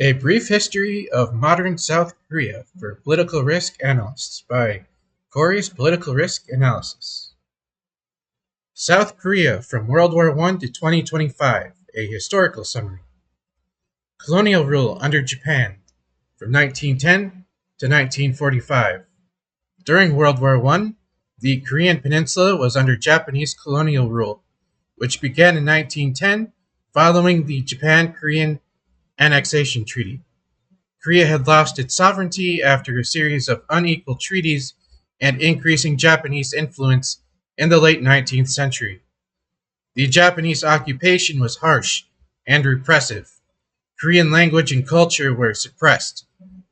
A Brief History of Modern South Korea for Political Risk Analysts by Corey's Political Risk Analysis. South Korea from World War I to 2025, a historical summary. Colonial rule under Japan from 1910 to 1945. During World War I, the Korean peninsula was under Japanese colonial rule, which began in 1910 following the Japan-Korean Annexation Treaty. Korea had lost its sovereignty after a series of unequal treaties and increasing Japanese influence in the late 19th century. The Japanese occupation was harsh and repressive. Korean language and culture were suppressed.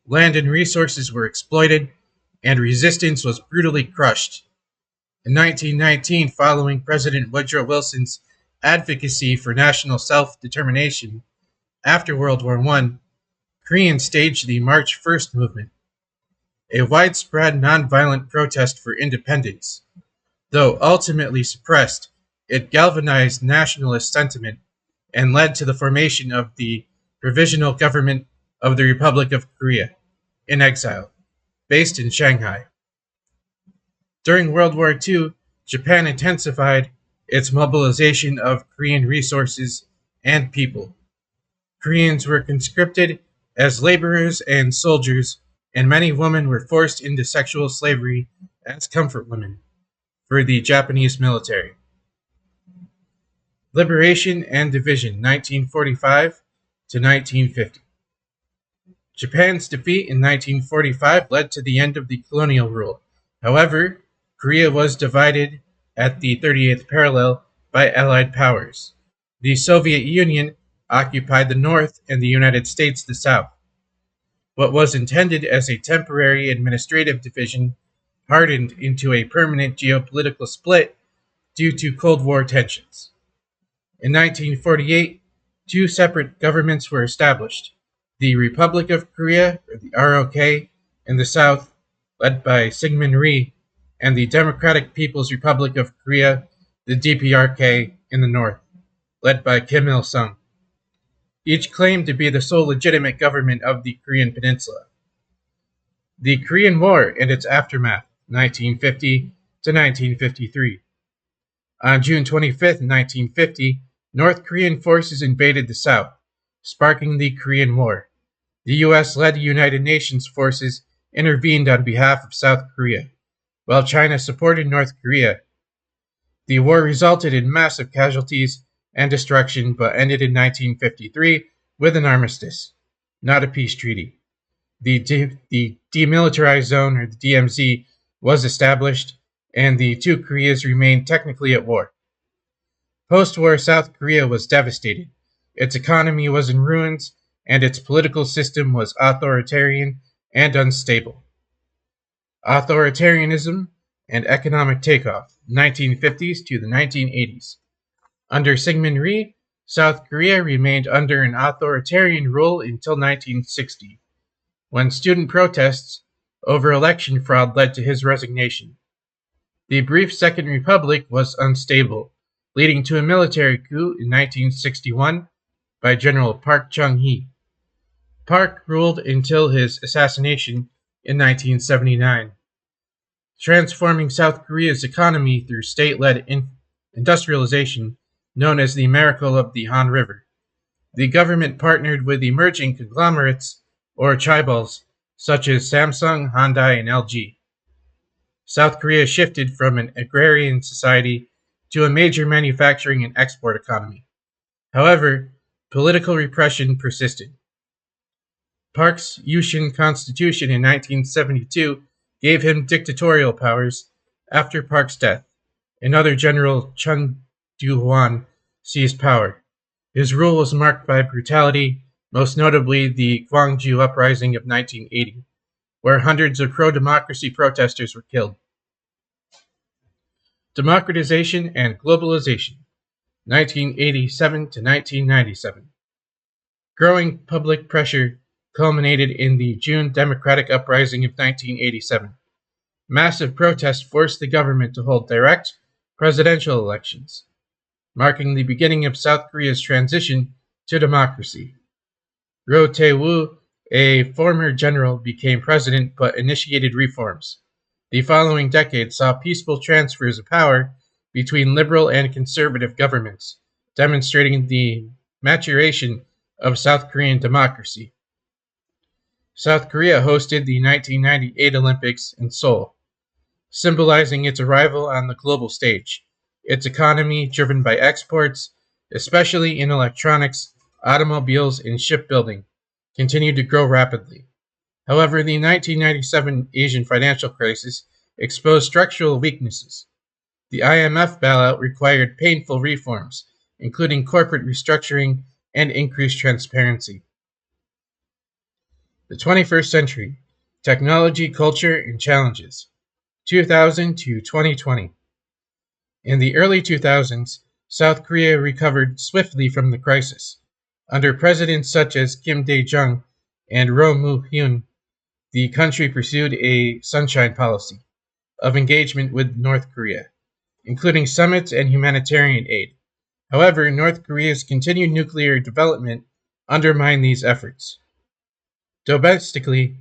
Land and resources were exploited, and resistance was brutally crushed. In 1919, following President Woodrow Wilson's advocacy for national self-determination after World War I, Koreans staged the March 1st movement, a widespread nonviolent protest for independence. Though ultimately suppressed, it galvanized nationalist sentiment and led to the formation of the Provisional Government of the Republic of Korea, in exile, based in Shanghai. During World War II, Japan intensified its mobilization of Korean resources and people. Koreans were conscripted as laborers and soldiers, and many women were forced into sexual slavery as comfort women for the Japanese military. Liberation and Division, 1945 to 1950. Japan's defeat in 1945 led to the end of the colonial rule. However, Korea was divided at the 38th parallel by Allied powers. The Soviet Union occupied the North and the United States the South. What was intended as a temporary administrative division hardened into a permanent geopolitical split due to Cold War tensions. In 1948, two separate governments were established: the Republic of Korea, or the ROK, in the South, led by Syngman Rhee, and the Democratic People's Republic of Korea, the DPRK, in the North, led by Kim Il-sung. Each claimed to be the sole legitimate government of the Korean peninsula. The Korean War and its aftermath, 1950 to 1953. On June 25, 1950, North Korean forces invaded the South, sparking the Korean War. The U.S.-led United Nations forces intervened on behalf of South Korea, while China supported North Korea. The war resulted in massive casualties and destruction, but ended in 1953 with an armistice, not a peace treaty. The Demilitarized Zone, or the DMZ, was established, and the two Koreas remained technically at war. Post-war South Korea was devastated. Its economy was in ruins, and its political system was authoritarian and unstable. Authoritarianism and economic takeoff, 1950s to the 1980s. Under Syngman Rhee, South Korea remained under an authoritarian rule until 1960, when student protests over election fraud led to his resignation. The brief Second Republic was unstable, leading to a military coup in 1961 by General Park Chung-hee. Park ruled until his assassination in 1979, transforming South Korea's economy through state-led industrialization known as the Miracle of the Han River. The government partnered with emerging conglomerates, or chaebols, such as Samsung, Hyundai, and LG. South Korea shifted from an agrarian society to a major manufacturing and export economy. However, political repression persisted. Park's Yushin Constitution in 1972 gave him dictatorial powers after Park's death. Another general, Chung Du-hwan, seized power. His rule was marked by brutality, most notably the Gwangju Uprising of 1980, where hundreds of pro-democracy protesters were killed. Democratization and globalization, 1987 to 1997. Growing public pressure culminated in the June Democratic Uprising of 1987. Massive protests forced the government to hold direct presidential elections, marking the beginning of South Korea's transition to democracy. Roh Tae-woo, a former general, became president but initiated reforms. The following decade saw peaceful transfers of power between liberal and conservative governments, demonstrating the maturation of South Korean democracy. South Korea hosted the 1998 Olympics in Seoul, symbolizing its arrival on the global stage. Its economy, driven by exports, especially in electronics, automobiles, and shipbuilding, continued to grow rapidly. However, the 1997 Asian financial crisis exposed structural weaknesses. The IMF bailout required painful reforms, including corporate restructuring and increased transparency. The 21st century: technology, culture, and challenges. 2000 to 2020. In the early 2000s, South Korea recovered swiftly from the crisis. Under presidents such as Kim Dae-jung and Roh Moo-hyun, the country pursued a sunshine policy of engagement with North Korea, including summits and humanitarian aid. However, North Korea's continued nuclear development undermined these efforts. Domestically,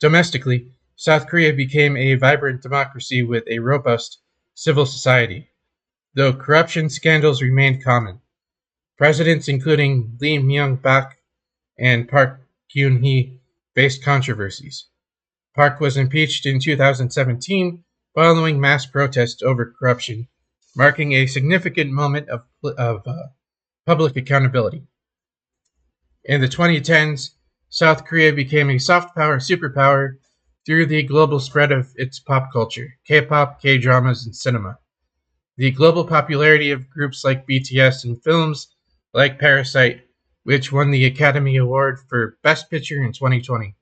Domestically, South Korea became a vibrant democracy with a robust civil society, though corruption scandals remained common. Presidents including Lee Myung-bak and Park Geun-hye faced controversies. Park was impeached in 2017 following mass protests over corruption, marking a significant moment of public accountability. In the 2010s, South Korea became a soft power superpower through the global spread of its pop culture, K-pop, K-dramas, and cinema. The global popularity of groups like BTS and films like Parasite, which won the Academy Award for Best Picture in 2020,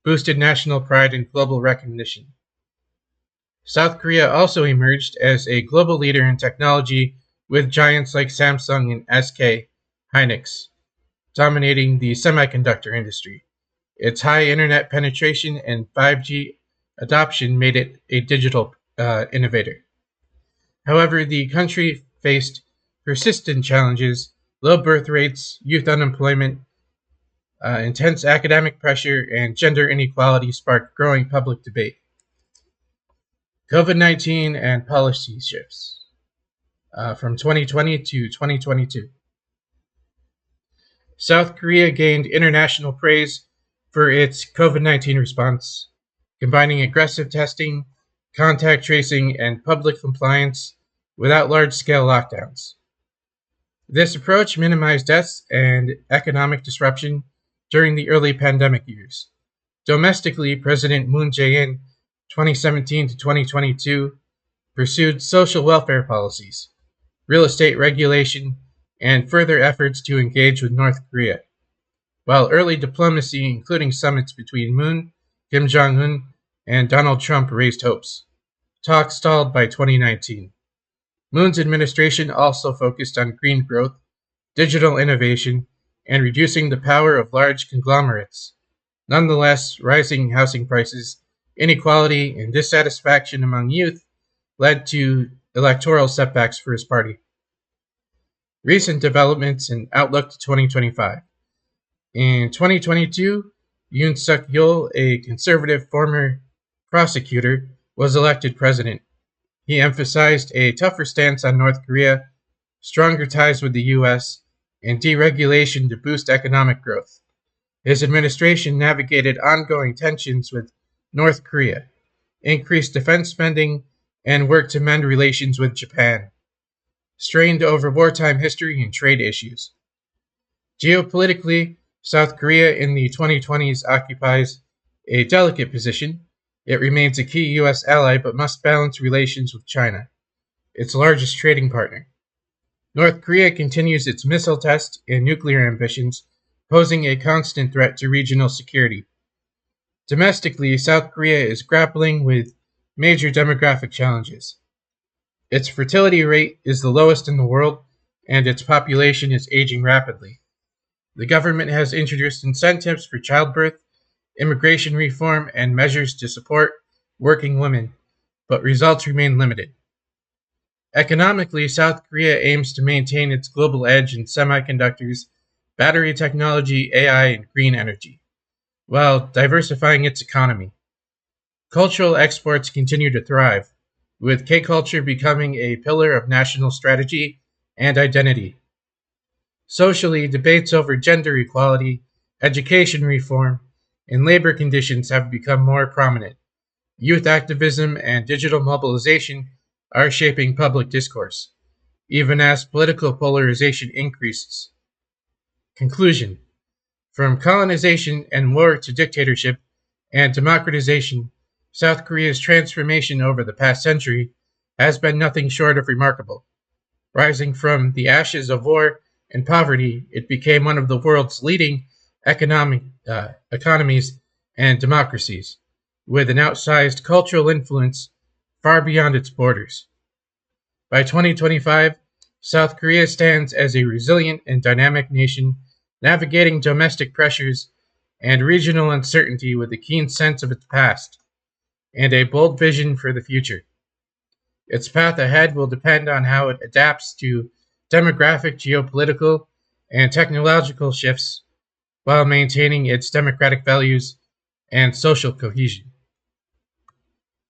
boosted national pride and global recognition. South Korea also emerged as a global leader in technology with giants like Samsung and SK Hynix dominating the semiconductor industry. Its high internet penetration and 5G adoption made it a digital innovator. However, the country faced persistent challenges: low birth rates, youth unemployment, intense academic pressure, and gender inequality sparked growing public debate. COVID-19 and policy shifts from 2020 to 2022. South Korea gained international praise for its COVID-19 response, combining aggressive testing, contact tracing, and public compliance without large-scale lockdowns. This approach minimized deaths and economic disruption during the early pandemic years. Domestically, President Moon Jae-in, 2017 to 2022, pursued social welfare policies, real estate regulation, and further efforts to engage with North Korea. While early diplomacy, including summits between Moon, Kim Jong-un, and Donald Trump, raised hopes, talks stalled by 2019. Moon's administration also focused on green growth, digital innovation, and reducing the power of large conglomerates. Nonetheless, rising housing prices, inequality, and dissatisfaction among youth led to electoral setbacks for his party. Recent developments and outlook to 2025. In 2022, Yoon Suk-yeol, a conservative former prosecutor, was elected president. He emphasized a tougher stance on North Korea, stronger ties with the U.S., and deregulation to boost economic growth. His administration navigated ongoing tensions with North Korea, increased defense spending, and worked to mend relations with Japan, strained over wartime history and trade issues. Geopolitically, South Korea in the 2020s occupies a delicate position. It remains a key U.S. ally but must balance relations with China, its largest trading partner. North Korea continues its missile test and nuclear ambitions, posing a constant threat to regional security. Domestically, South Korea is grappling with major demographic challenges. Its fertility rate is the lowest in the world, and its population is aging rapidly. The government has introduced incentives for childbirth, immigration reform, and measures to support working women, but results remain limited. Economically, South Korea aims to maintain its global edge in semiconductors battery technology, AI, and green energy, while diversifying its economy. Cultural exports continue to thrive, with K culture becoming a pillar of national strategy and identity. Socially, debates over gender equality, education reform, and labor conditions have become more prominent. Youth activism and digital mobilization are shaping public discourse, even as political polarization increases. Conclusion: from colonization and war to dictatorship and democratization, South Korea's transformation over the past century has been nothing short of remarkable. Rising from the ashes of war and poverty, it became one of the world's leading economies and democracies, with an outsized cultural influence far beyond its borders. By 2025, South Korea stands as a resilient and dynamic nation, navigating domestic pressures and regional uncertainty with a keen sense of its past and a bold vision for the future. Its path ahead will depend on how it adapts to demographic, geopolitical, and technological shifts while maintaining its democratic values and social cohesion.